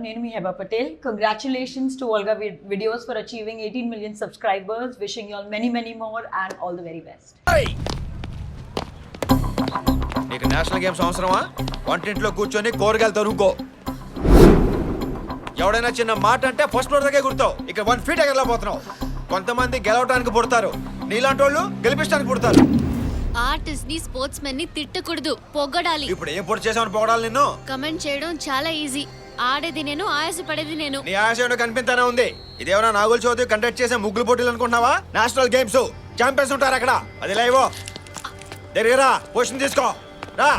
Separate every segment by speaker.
Speaker 1: Nenu mi Heba Patel. Congratulations to Olga Videos for achieving 18 million subscribers. Wishing you all many, many more and all the very best.
Speaker 2: నీకు national games అవసరమా? వంటింట్లో కూర్చొని కూరగాయలు తరుముకో. ఎవడైనా చిన్న మాట అంటే ఫస్ట్ ఫ్లోర్ దగ్గర గుర్తావు. ఇక్కడ 1 feet ఎగరలేకపోతున్నావు. కొంతమంది గెలవడానికి పుడతారు, నీలాంటి వాళ్ళు గెలిపించడానికి పుడతారు.
Speaker 3: ఆర్టిస్ట్ ని స్పోర్ట్స్ మెన్ ని తిట్టకూడదు, పొగడాలి.
Speaker 2: ఇప్పుడు ఏ పొడి చేసామని పొగడాలి నిన్ను?
Speaker 3: కమెంట్ చేయడం చాలా ఈజీ. ఆడేది నేను, ఆయాసపడేది నేను.
Speaker 2: నీ ఆశ ఏంటో కనిపిస్తానే ఉంది. ఇదేమన్నా నాగుల చౌదరి కండక్ట్ చేసే ముగ్గులు పోటీలు అనుకుంటున్నావా? నేషనల్ గేమ్స్ ఛాంపియన్స్ ఉంటారు అక్కడ. అది లైవ్. దగ్గర పొజిషన్ తీసుకో రా.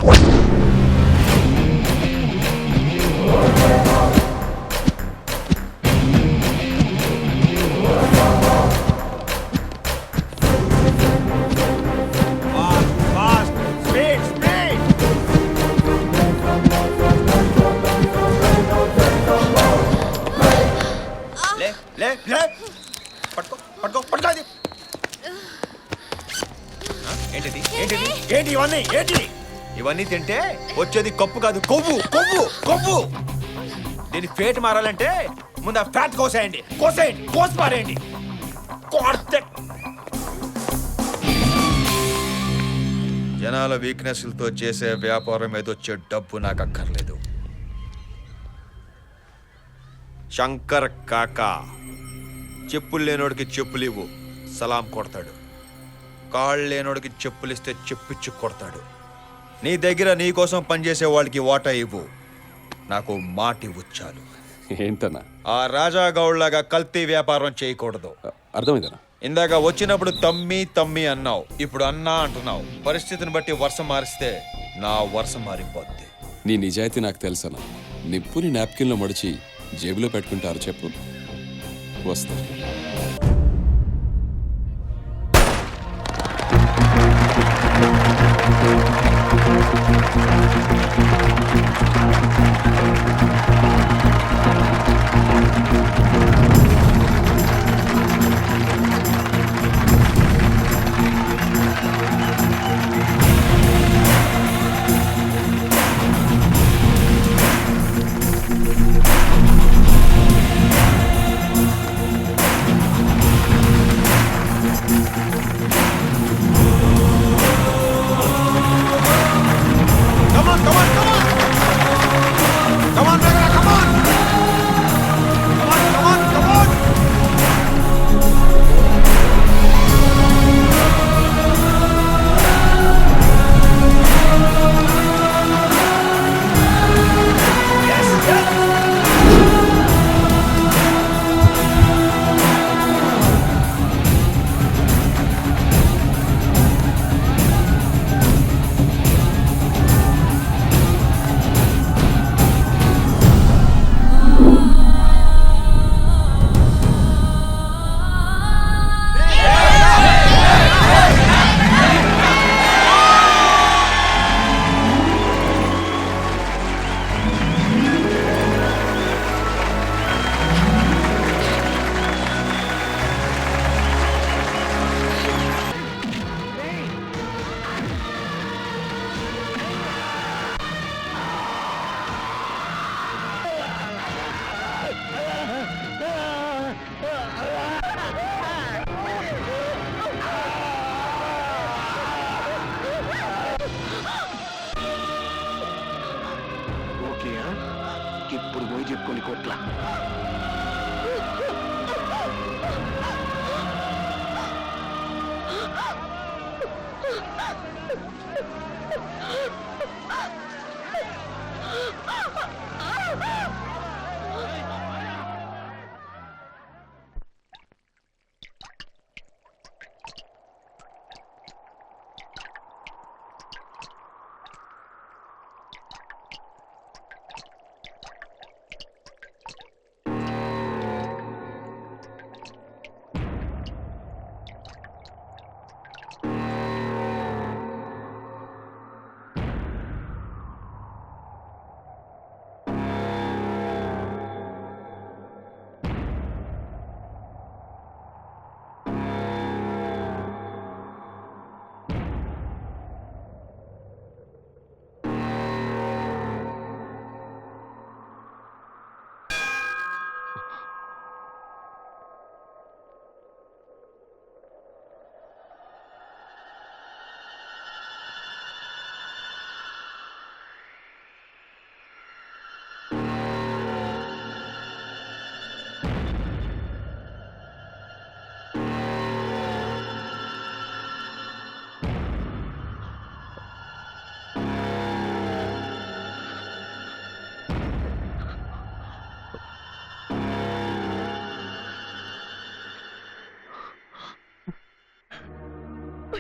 Speaker 2: ఏంటి ఇవన్నీ? ఏంటి ఇవన్నీ? తింటే వచ్చేది కప్పు కాదు, కొవ్వు కొవ్వు కొవ్వు. దీని ఫేట్ మారాలంటే ముందు ఆ ఫ్యాట్ కోసేయండి, కోసేయండి, కోసి పారేయండి. జనాల వీక్నెస్లతో చేసే వ్యాపారం మీద వచ్చే డబ్బు నాకు అక్కర్లేదు. శంకర్ కాకా చెప్పులు లేనోడికి చెప్పులు ఇవ్వు, సలాం కొడతాడు. కాళ్ళు లేనోడికి చెప్పులిస్తే చెప్పిచ్చు కొడతాడు. నీ దగ్గర నీ కోసం పనిచేసే వాళ్ళకి వాటా ఇవ్వు, నాకు మాట ఇవ్వు చాలు.
Speaker 4: ఏంటన్నా?
Speaker 2: ఆ రాజా గౌడ్లాగా కల్తీ వ్యాపారం చేయకూడదు.
Speaker 4: అర్థమైందనా?
Speaker 2: ఇందాక వచ్చినప్పుడు తమ్మి తమ్మి అన్నావు, ఇప్పుడు అన్నా అంటున్నావు. పరిస్థితిని బట్టి వర్షం మారిస్తే నా వర్షం మారిపోద్ది.
Speaker 4: నీ నిజాయితీ నాకు తెలుసన్నా. నిప్పుని నాప్కిన్లో మడిచి జేబులో పెట్టుకుంటారు చెప్పు. వస్తా.
Speaker 5: ఇప్పుడు పోయి చెప్పుకొని కొట్ల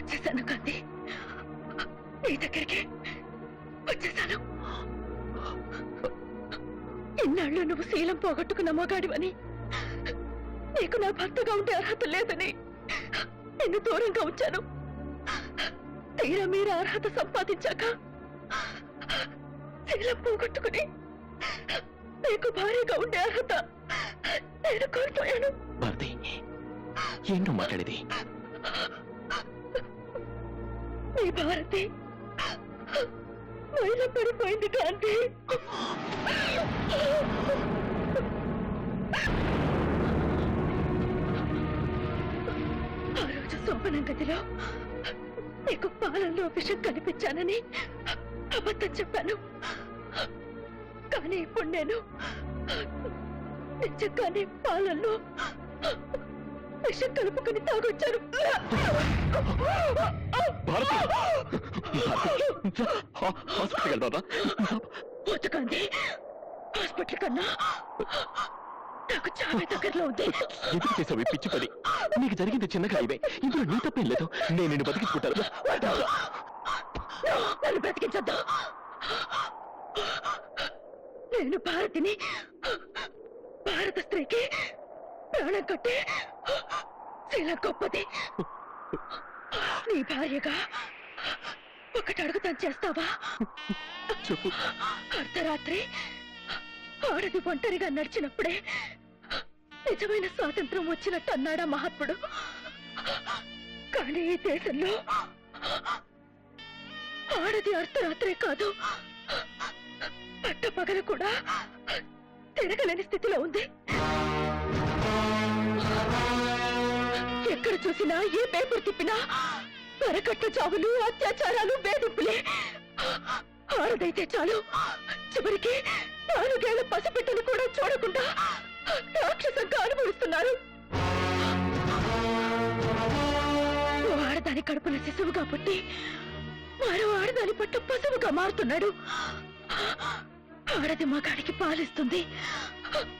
Speaker 1: వచ్చేసాను గాంధీ, నీ దగ్గరికి వచ్చేసాను. ఇన్నాళ్ళు నువ్వు శీలం పోగొట్టుకున్న మగాడివని, నీకు నా భర్తగా ఉండే అర్హత లేదని నిన్ను దూరంగా ఉంచాను. తీరా మీరు అర్హత సంపాదించాక శీలం పోగొట్టుకుని నీకు భారీగా ఉండే అర్హత నేను కోల్పోయాను.
Speaker 5: భారతి, ఏంటో మాట్లాడేది?
Speaker 1: నీ భారతి మైల పడిపోయింది గాంధీ. ఆ రోజు శోభనం గదిలో నీకు పాలల్లో విషం కనిపించానని అబద్ధం చెప్పాను. కానీ ఇప్పుడు నేను నిజంగానే పాలల్లో విషం కలుపుకొని తాగొచ్చాను.
Speaker 5: హాస్పిటల్ వెళ్దామా?
Speaker 1: వద్దు గాంధీ, హాస్పిటల్ కన్నా నాకు చావే దగ్గరలో ఉంది.
Speaker 5: ఎందుకు చేసావు ఈ పిచ్చి పని? నీకు జరిగింది చిన్నగా ఇవే, ఇందులో నీ తప్పేం లేదు. నేను నిన్ను బతికించుకుంటాను.
Speaker 1: నన్ను బ్రతికించొద్దు. నేను భారతిని, భారత స్త్రీకి ప్రాణం కట్టే శీల గొప్పది. నీ భార్యగా ఒకటి అడుగుతాను, చేస్తావా?
Speaker 5: చెప్పు.
Speaker 1: అర్ధరాత్రి ఆడది ఒంటరిగా నడిచినప్పుడే నిజమైన స్వాతంత్రం వచ్చినట్టు అన్నాడా మహాత్ముడు. కానీ ఈ దేశంలో ఆడది అర్ధరాత్రే కాదు, పట్టపగలు కూడా తిరగలేని స్థితిలో ఉంది. ఎక్కడ చూసినా, ఏ పేపర్ తిప్పినా పరకట్ట చావులు, అత్యాచారాలు, వేధింపులే. ఆడదైతే చాలు, చివరికి 4 ఏళ్ల పసిబిడ్డలు కూడా చూడకుండా రాక్షసంగా అనుభవిస్తున్నారు. ఓ ఆడదాని కడుపున శిశువుగా పుట్టి మరో ఆడదాని పట్ల పశువుగా మారుతున్నాడు. ఆడది మగాడికి పాలిస్తుంది,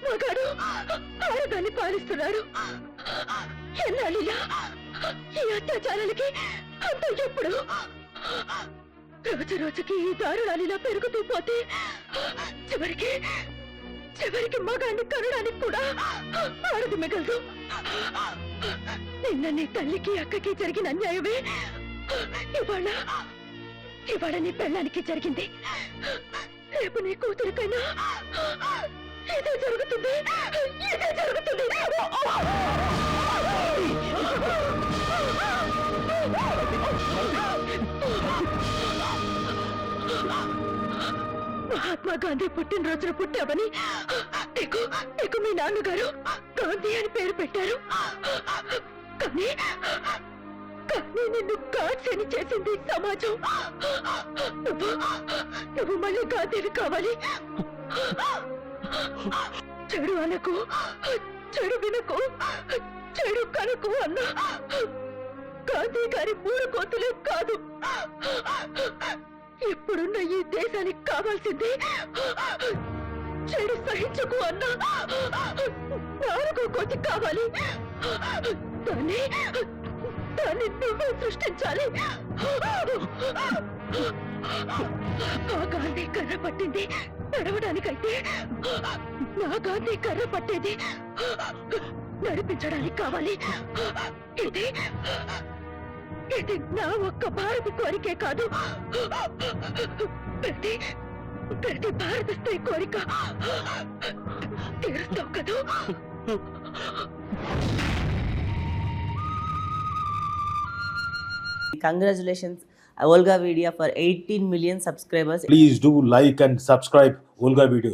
Speaker 1: మగాడు ఆడదాన్ని పాలిస్తున్నాడు. ఎన్నాళ్ళిలా ఈ అత్యాచారాలకి అంత ఎప్పుడు? రోజు రోజుకి ఈ దారుణాలిలా పెరుగుతూ పోతే చివరికి మగాన్ని కనడానికి కూడా ఆడది మిగలదు. నిన్న నీ తల్లికి, అక్కకి జరిగిన అన్యాయమే ఇవాళ నీ పెళ్ళానికి జరిగింది. రేపు నీ కూతురికైనా ఇదే జరుగుతుంది. మహాత్మా గాంధీ పుట్టినరోజున పుట్టావని నీకు మీ నాన్నగారు గాంధీ అని పేరు పెట్టారు. కానీ నిన్ను గాడ్సేని చేసింది సమాజం. నువ్వు మళ్ళీ గాంధీవి కావాలి. చెడు అనకు, చెడు వినకు, చెడు కనుకు అన్న గాంధీ గారి 3 కోతులే కాదు. ఇప్పుడున్న ఈ దేశానికి కావాల్సింది చెడు సహించకు అన్న 4వ కోతి కావాలి. దాన్ని నువ్వే సృష్టించాలి. ఆ గాంధీ కర్ర పట్టింది నడవడానికైతే నా గాంధీ కర్ర పట్టేది నడిపించడానికి కావాలి. ఇది నా ఒక్క భారత కోరికే కాదు, ప్రతి భారత స్త్రీ కోరిక తీరుస్తావు కదూ?
Speaker 6: Congratulations, Olga Vidya, for 18 million subscribers.
Speaker 7: Please do like and subscribe Olga Videos.